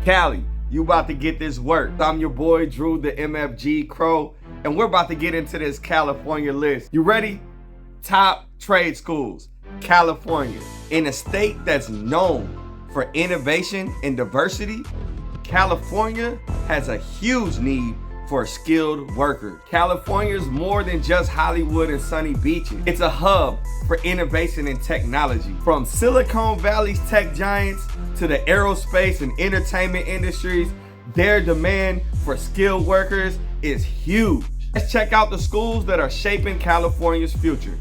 Cali, you about to get this work. I'm your boy Drew, the MFG Crow, and we're about to get into this California list. You ready? Top trade schools, California. In a state that's known for innovation and diversity, California has a huge need for skilled workers. California is more than just Hollywood and sunny beaches. It's a hub for innovation and technology. From Silicon Valley's tech giants to the aerospace and entertainment industries, their demand for skilled workers is huge. Let's check out the schools that are shaping California's future.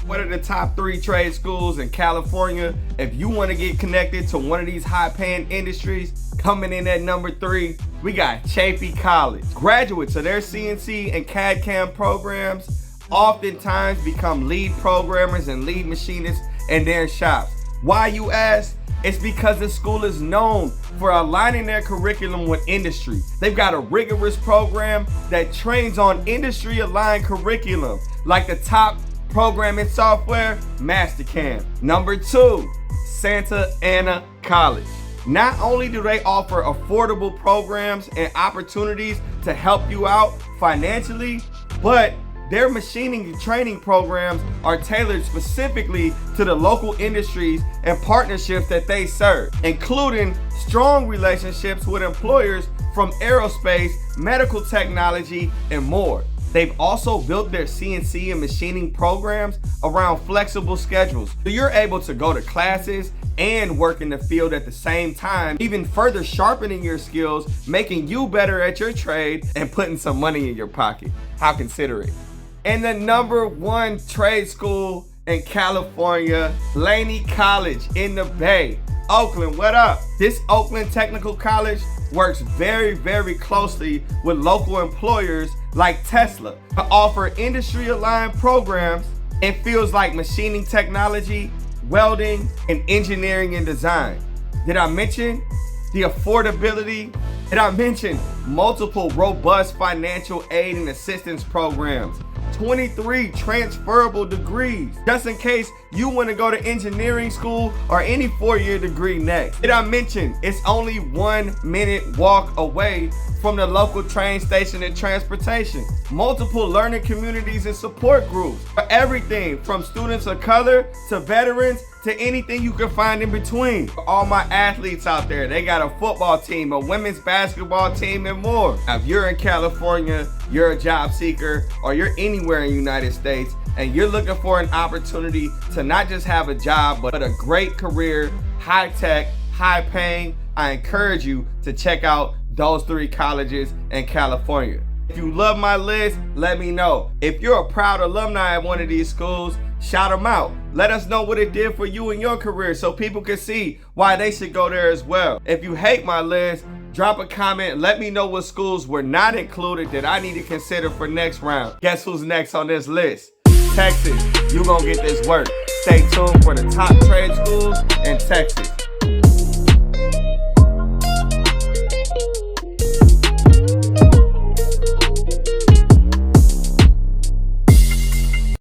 What are the top 3 trade schools in California? If you want to get connected to one of these high-paying industries, coming in at number 3, we got Chaffey College. Graduates of their CNC and CAD/CAM programs oftentimes become lead programmers and lead machinists in their shops. Why, you ask? It's because the school is known for aligning their curriculum with industry. They've got a rigorous program that trains on industry-aligned curriculum, like the top programming software, Mastercam. Number 2, Santa Ana College. Not only do they offer affordable programs and opportunities to help you out financially, but their machining and training programs are tailored specifically to the local industries and partnerships that they serve, including strong relationships with employers from aerospace, medical technology, and more. They've also built their CNC and machining programs around flexible schedules, so you're able to go to classes and work in the field at the same time, even further sharpening your skills, making you better at your trade, and putting some money in your pocket. How considerate. And the number 1 trade school in California, Laney College in the Bay. Oakland, what up? This Oakland Technical College works very, very closely with local employers like Tesla to offer industry-aligned programs in fields like machining technology, welding, and engineering and design. Did I mention the affordability? Did I mention multiple robust financial aid and assistance programs? 23 transferable degrees, just in case you want to go to engineering school or any 4-year degree next. Did I mention it's only 1-minute walk away from the local train station and transportation? Multiple learning communities and support groups for everything from students of color to veterans to anything you can find in between. For all my athletes out there, they got a football team, a women's basketball team, and more. Now, if you're in California, you're a job seeker, or you're anywhere in the United States, and you're looking for an opportunity to not just have a job, but a great career, high tech, high paying, I encourage you to check out those 3 colleges in California. If you love my list, let me know. If you're a proud alumni at one of these schools, shout them out. Let us know what it did for you in your career so people can see why they should go there as well. If you hate my list, drop a comment. Let me know what schools were not included that I need to consider for next round. Guess who's next on this list? Texas, you gonna get this work. Stay tuned for the top trade schools in Texas.